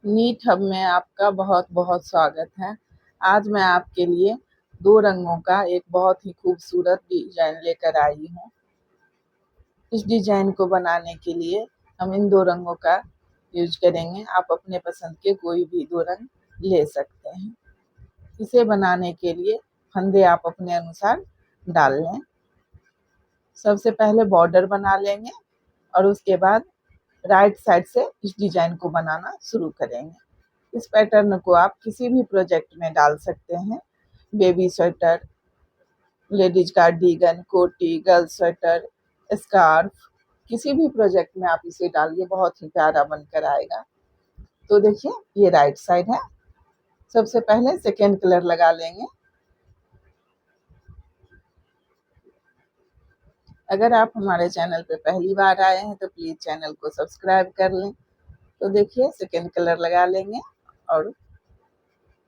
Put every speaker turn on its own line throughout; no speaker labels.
NEET hub में आपका बहुत बहुत स्वागत है। आज मैं आपके लिए 2 रंगों का एक बहुत ही खूबसूरत डिज़ाइन लेकर आई हूँ। इस डिज़ाइन को बनाने के लिए हम इन 2 रंगों का यूज़ करेंगे। आप अपने पसंद के कोई भी 2 रंग ले सकते हैं। इसे बनाने के लिए फंदे आप अपने अनुसार डाल लें। सबसे पहले बॉर्डर बना लेंगे और उसके बाद राइट साइड से इस डिज़ाइन को बनाना शुरू करेंगे। इस पैटर्न को आप किसी भी प्रोजेक्ट में डाल सकते हैं। बेबी स्वेटर, लेडीज कार्डिगन, कोटी, गर्ल स्वेटर, स्कार्फ, किसी भी प्रोजेक्ट में आप इसे डालिए, बहुत ही प्यारा बनकर आएगा। तो देखिए ये राइट साइड है। सबसे पहले सेकेंड कलर लगा लेंगे। अगर आप हमारे चैनल पे पहली बार आए हैं तो प्लीज़ चैनल को सब्सक्राइब कर लें। तो देखिए सेकेंड कलर लगा लेंगे और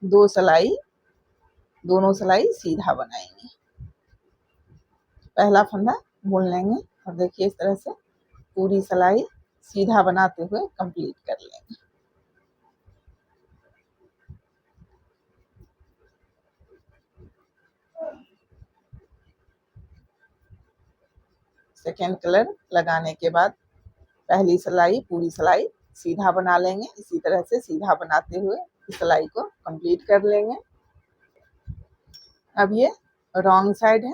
2 सिलाई, दोनों सिलाई सीधा बनाएंगे। पहला फंदा बुन लेंगे और देखिए इस तरह से पूरी सिलाई सीधा बनाते हुए कंप्लीट कर लेंगे। सेकेंड कलर लगाने के बाद पहली सिलाई पूरी सिलाई सीधा बना लेंगे। इसी तरह से सीधा बनाते हुए इस सिलाई को कंप्लीट कर लेंगे। अब ये रॉन्ग साइड है।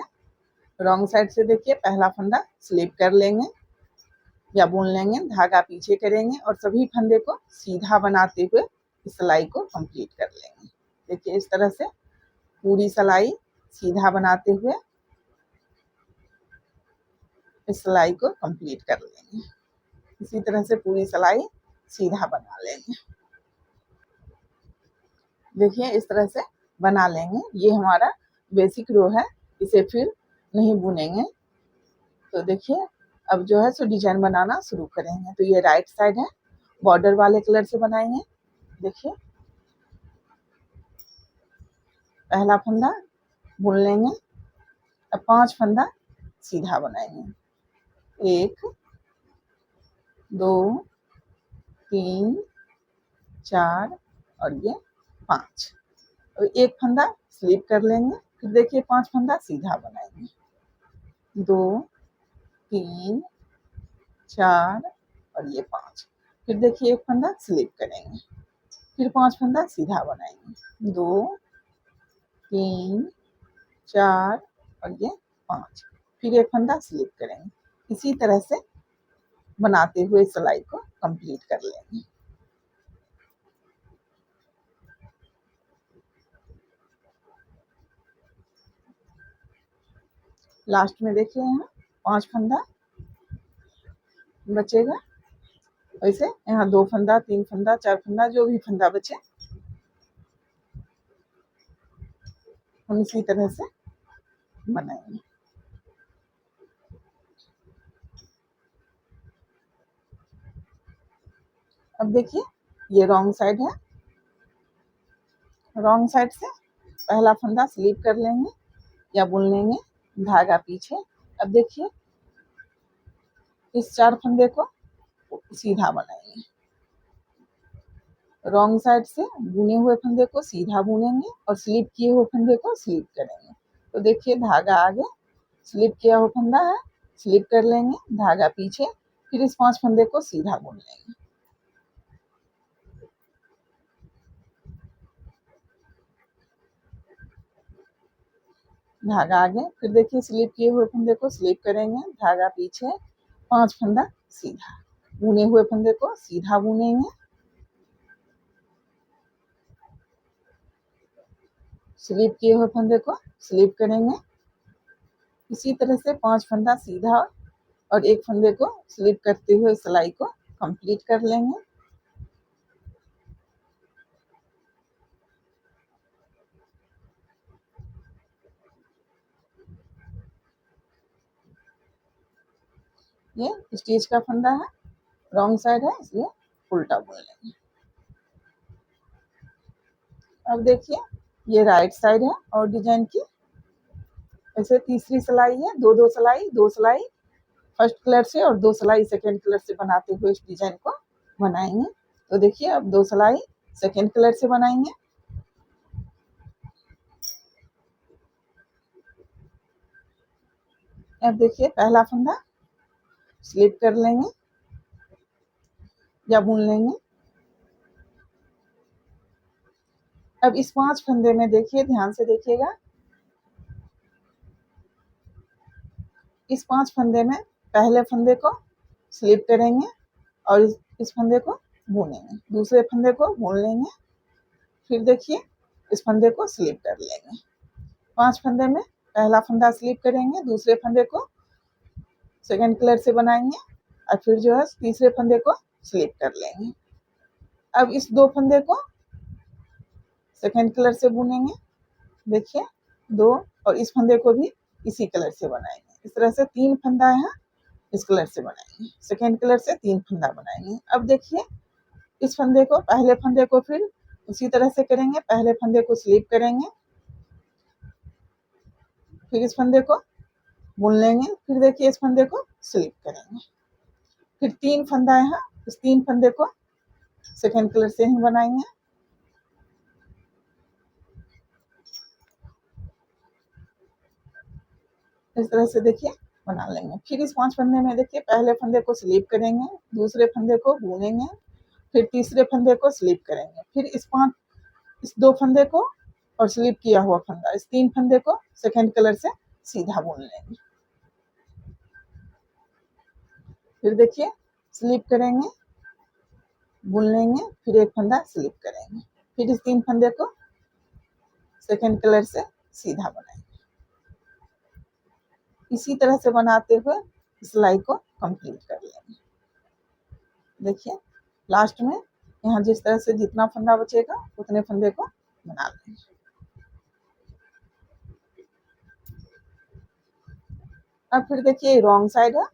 रॉन्ग साइड से देखिए पहला फंदा स्लिप कर लेंगे या बुन लेंगे, धागा पीछे करेंगे और सभी फंदे को सीधा बनाते हुए इस सिलाई को कंप्लीट कर लेंगे। देखिए इस तरह से पूरी सिलाई सीधा बनाते हुए इस सिलाई को कंप्लीट कर लेंगे। इसी तरह से पूरी सिलाई सीधा बना लेंगे। देखिए इस तरह से बना लेंगे। ये हमारा बेसिक रो है, इसे फिर नहीं बुनेंगे। तो देखिए अब जो है सो डिजाइन बनाना शुरू करेंगे। तो ये राइट साइड है, बॉर्डर वाले कलर से बनाएंगे। देखिए पहला फंदा बुन लेंगे, अब 5 फंदा सीधा बनाएंगे। 1 2 3 4 और ये 5। और एक फंदा स्लिप कर लेंगे, फिर देखिए 5 फंदा सीधा बनाएंगे। 2 3 4 और ये 5। फिर देखिए एक फंदा स्लिप करेंगे, फिर 5 फंदा सीधा बनाएंगे। 2 3 4 और ये 5। फिर एक फंदा स्लिप करेंगे। इसी तरह से बनाते हुए सिलाई को कंप्लीट कर लेंगे। लास्ट में देखिए यहाँ 5 फंदा बचेगा। वैसे यहाँ 2 फंदा, 3 फंदा, 4 फंदा, जो भी फंदा बचे हम इसी तरह से बनाएंगे। अब देखिए ये रॉन्ग साइड है। रॉन्ग साइड से पहला फंदा स्लिप कर लेंगे या बुन लेंगे, धागा पीछे। अब देखिए इस 4 फंदे को सीधा बनाएंगे। रॉन्ग साइड से बुने हुए फंदे को सीधा बुनेंगे और स्लिप किए हुए फंदे को स्लिप करेंगे। तो देखिए धागा आगे, स्लिप किया हुआ फंदा है, स्लिप कर लेंगे, धागा पीछे, फिर इस 5 फंदे को सीधा बुन लेंगे। धागा आगे, फिर देखिए स्लिप किए हुए फंदे को स्लिप करेंगे, धागा पीछे, 5 फंदा सीधा, बुने हुए फंदे को सीधा बुनेंगे, स्लिप किए हुए फंदे को स्लिप करेंगे। इसी तरह से 5 फंदा सीधा और एक फंदे को स्लिप करते हुए सिलाई को कंप्लीट कर लेंगे। ये स्टिच का फंदा है, रॉन्ग साइड है इसलिए उल्टा बुन लेंगे। अब देखिए ये राइट साइड है और डिजाइन की ऐसे तीसरी सिलाई है, दो सिलाई, 2 सिलाई फर्स्ट कलर से और 2 सिलाई सेकेंड कलर से बनाते हुए इस डिजाइन को बनाएंगे। तो देखिए अब 2 सिलाई सेकेंड कलर से बनाएंगे। अब देखिए पहला फंदा स्लिप कर लेंगे या बुन लेंगे। अब इस 5 फंदे में देखिए, ध्यान से देखिएगा, इस 5 फंदे में पहले फंदे को स्लिप करेंगे और इस फंदे को बुनेंगे, दूसरे फंदे को बुन लेंगे, फिर देखिए इस फंदे को स्लिप कर लेंगे। 5 फंदे में पहला फंदा स्लिप करेंगे, दूसरे फंदे को सेकंड कलर से बनाएंगे और फिर जो है तीसरे फंदे को स्लिप कर लेंगे। अब इस 2 फंदे को सेकंड कलर से बुनेंगे, देखिए 2, और इस फंदे को भी इसी कलर से बनाएंगे। इस तरह से 3 फंदा है, इस कलर से बनाएंगे, सेकंड कलर से 3 फंदा बनाएंगे। अब देखिए इस फंदे को, पहले फंदे को फिर उसी तरह से करेंगे, पहले फंदे को स्लिप करेंगे, फिर इस फंदे को बुन लेंगे, फिर देखिए इस फंदे को स्लिप करेंगे, फिर 3 फंदा है, इस 3 फंदे को सेकंड कलर से ही बनाएंगे। इस तरह से देखिए बना लेंगे। फिर इस 5 फंदे में देखिए पहले फंदे को स्लिप करेंगे, दूसरे फंदे को बुनेंगे, फिर तीसरे फंदे को स्लिप करेंगे, फिर इस 2 फंदे को और स्लिप किया हुआ फंदा, इस 3 फंदे को सेकंड कलर से सीधा बुन लेंगे। फिर देखिए स्लिप करेंगे, बुन लेंगे, फिर एक फंदा स्लिप करेंगे, फिर इस 3 फंदे को सेकंड कलर से सीधा बनाएंगे। इसी तरह से बनाते हुए सिलाई को कंप्लीट कर लेंगे। देखिए लास्ट में यहाँ जिस तरह से जितना फंदा बचेगा उतने फंदे को बना लेंगे। अब फिर देखिए रॉन्ग साइड है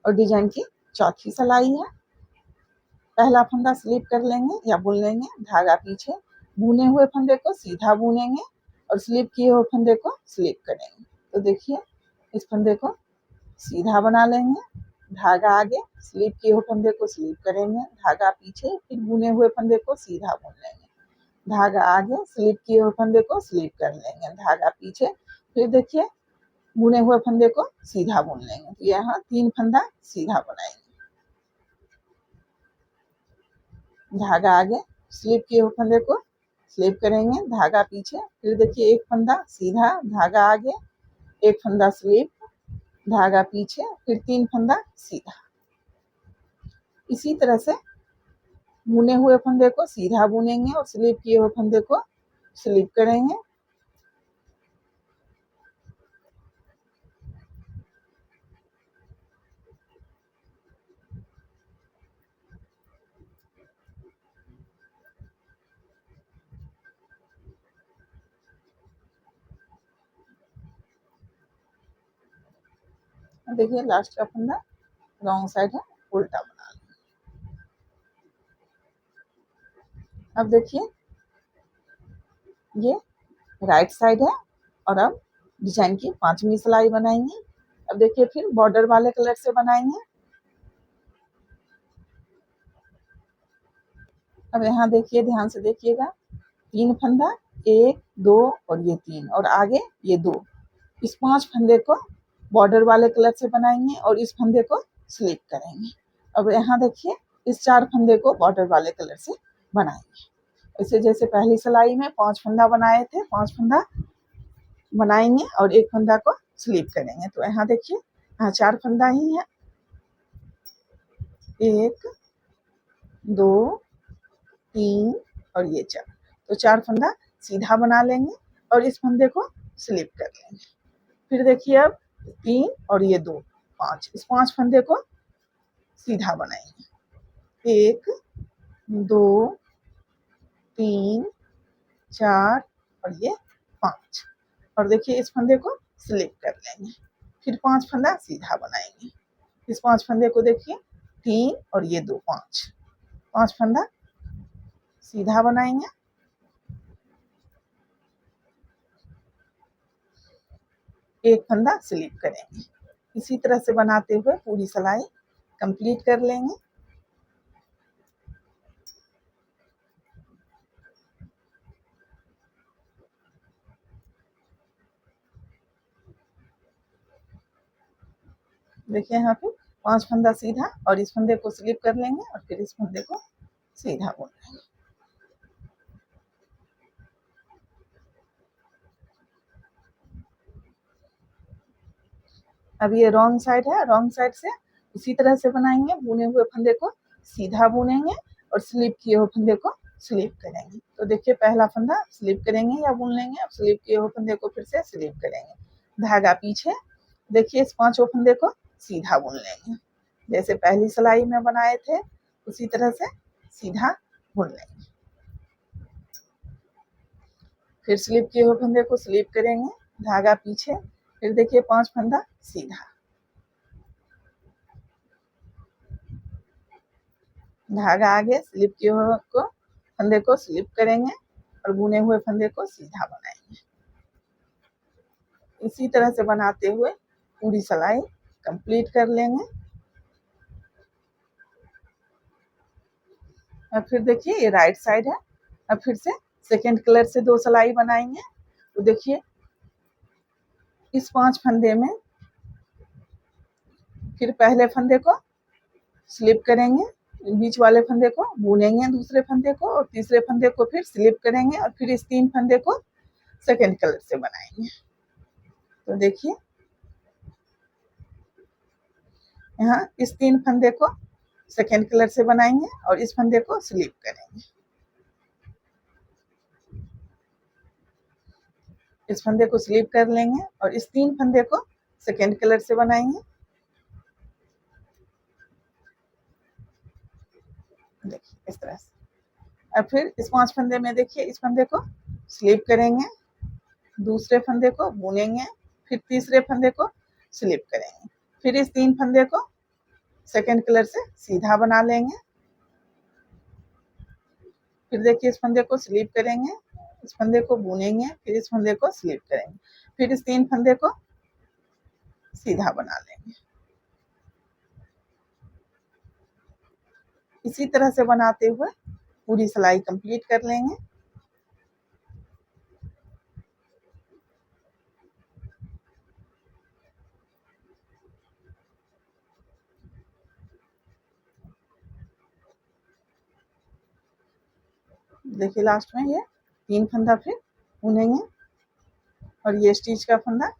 और डिजाइन की चौथी सिलाई है। पहला फंदा स्लिप कर लेंगे या बुन लेंगे, धागा पीछे, बुने हुए फंदे को सीधा बुनेंगे और स्लिप किए हुए फंदे को स्लिप करेंगे। तो देखिए इस फंदे को सीधा बना लेंगे, धागा आगे, स्लिप किए हुए फंदे को स्लिप करेंगे, धागा पीछे, फिर बुने हुए फंदे को सीधा बुन लेंगे, धागा आगे, स्लिप किए हुए फंदे को स्लिप कर लेंगे, धागा पीछे, फिर देखिए बुने हुए फंदे को सीधा बुन लेंगे। तो यहाँ 3 फंदा सीधा बनाएंगे, धागा आगे, स्लिप किए हुए फंदे को स्लिप करेंगे, धागा पीछे, फिर देखिए एक फंदा सीधा, धागा आगे, एक फंदा स्लिप, धागा पीछे, फिर 3 फंदा सीधा। इसी तरह से बुने हुए फंदे को सीधा बुनेंगे और स्लिप किए हुए फंदे को स्लिप करेंगे। देखिए लास्ट का फंदा रॉन्ग साइड है, उल्टा बना लें। अब देखिए ये राइट साइड है और अब डिजाइन की 5वीं सिलाई बनाएंगे। अब देखिए फिर बॉर्डर वाले कलर से बनाएंगे। अब यहाँ देखिए, ध्यान से देखिएगा, 3 फंदा, 1, 2 और ये 3 और आगे ये 2, इस 5 फंदे को बॉर्डर वाले कलर से बनाएंगे और इस फंदे को स्लिप करेंगे। अब यहाँ देखिए इस 4 फंदे को बॉर्डर वाले कलर से बनाएंगे। ऐसे जैसे पहली सिलाई में 5 फंदा बनाए थे, 5 फंदा बनाएंगे और एक फंदा को स्लिप करेंगे। तो यहाँ देखिए यहाँ 4 फंदा ही है, 1, 2, 3 और ये 4, तो 4 फंदा सीधा बना लेंगे और इस फंदे को स्लिप कर लेंगे। फिर देखिए अब 3 और ये 2, 5, इस 5 फंदे को सीधा बनाएंगे, 1, 2, 3, 4 और ये 5, और देखिए इस फंदे को स्लिप कर लेंगे, फिर 5 फंदा सीधा बनाएंगे। इस 5 फंदे को देखिए 3 और ये 2, 5 फंदा सीधा बनाएंगे, एक फंदा स्लिप करेंगे। इसी तरह से बनाते हुए पूरी सिलाई कंप्लीट कर लेंगे। देखिए यहाँ पे 5 फंदा सीधा और इस फंदे को स्लिप कर लेंगे और फिर इस फंदे को सीधा बुन लेंगे। अब ये रॉन्ग साइड है, रॉन्ग साइड से उसी तरह से बनाएंगे, बुने हुए फंदे को सीधा बुनेंगे और स्लिप किए हुए फंदे को स्लिप करेंगे। तो देखिए पहला फंदा स्लिप करेंगे या बुन लेंगे, अब स्लिप किए हुए फंदे को फिर से स्लिप करेंगे, धागा पीछे, देखिए इस 5 फंदे को सीधा बुन लेंगे, जैसे पहली सिलाई में बनाए थे उसी तरह से सीधा बुन लेंगे। फिर स्लिप किए हुए फंदे को स्लिप करेंगे, धागा पीछे, फिर देखिए 5 फंदा सीधा, धागा आगे, स्लिप किए हुए को फंदे को स्लिप करेंगे और बुने हुए फंदे को सीधा बनाएंगे। इसी तरह से बनाते हुए पूरी सिलाई कंप्लीट कर लेंगे। अब फिर देखिए ये राइट साइड है, अब फिर से सेकेंड कलर से 2 सिलाई बनाएंगे। तो देखिए इस 5 फंदे में फिर पहले फंदे को स्लिप करेंगे, बीच वाले फंदे को बुनेंगे दूसरे फंदे को, और तीसरे फंदे को फिर स्लिप करेंगे और फिर इस 3 फंदे को सेकेंड कलर से बनाएंगे। तो देखिए यहाँ इस 3 फंदे को सेकेंड कलर से बनाएंगे और इस फंदे को स्लिप करेंगे, इस फंदे को स्लिप कर लेंगे और इस 3 फंदे को सेकेंड कलर से बनाएंगे। देखिए इस तरह से, अब फिर इस 5 फंदे में देखिए इस फंदे को स्लिप करेंगे, दूसरे फंदे को बुनेंगे, फिर तीसरे फंदे को स्लिप करेंगे, फिर इस 3 फंदे को सेकेंड कलर से सीधा बना लेंगे, फिर देखिए इस फंदे को स्लिप करेंगे, इस फंदे को बुनेंगे, फिर इस फंदे को स्लिप करेंगे, फिर इस 3 फंदे को सीधा बना लेंगे। इसी तरह से बनाते हुए पूरी सिलाई कंप्लीट कर लेंगे। देखिए लास्ट में ये 3 फंदा फिर बुनेंगे और ये स्टिच का फंदा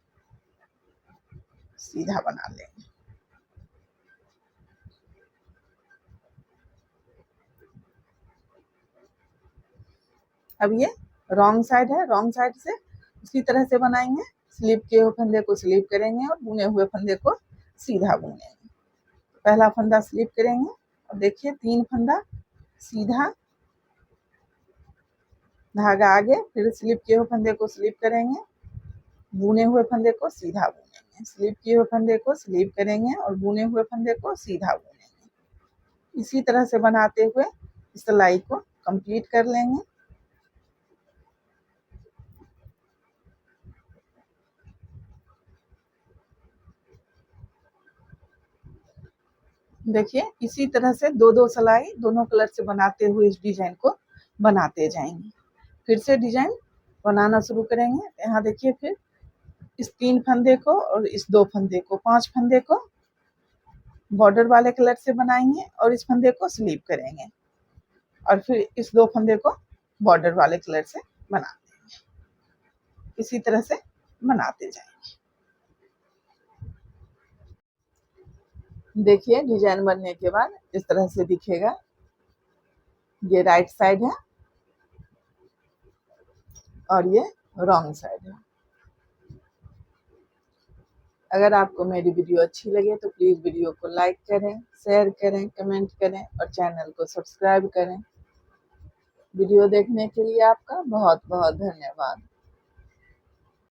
सीधा बना लेंगे। अब ये रॉन्ग साइड है, रॉन्ग साइड से उसी तरह से बनाएंगे, स्लिप किए हुए फंदे को स्लिप करेंगे और बुने हुए फंदे को सीधा बुनेंगे। पहला फंदा स्लिप करेंगे और देखिए 3 फंदा सीधा, धागा आगे, फिर स्लिप किए हुए फंदे को स्लिप करेंगे, बुने हुए फंदे को सीधा बुनेंगे, स्लिप किए हुए फंदे को स्लिप करेंगे और बुने हुए फंदे को सीधा बुनेंगे। इसी तरह से बनाते हुए इस सिलाई को कंप्लीट कर लेंगे। देखिए इसी तरह से 2-2 सिलाई दोनों कलर से बनाते हुए इस डिजाइन को बनाते जाएंगे। फिर से डिजाइन बनाना शुरू करेंगे। यहाँ देखिए फिर इस 3 फंदे को और इस 2 फंदे को, 5 फंदे को बॉर्डर वाले कलर से बनाएंगे और इस फंदे को स्लीप करेंगे और फिर इस 2 फंदे को बॉर्डर वाले कलर से बना देंगे। इसी तरह से बनाते जाएंगे। देखिए डिजाइन बनने के बाद इस तरह से दिखेगा। ये राइट साइड है और ये रॉन्ग साइड है। अगर आपको मेरी वीडियो अच्छी लगे तो प्लीज़ वीडियो को लाइक करें, शेयर करें, कमेंट करें और चैनल को सब्सक्राइब करें। वीडियो देखने के लिए आपका बहुत बहुत धन्यवाद।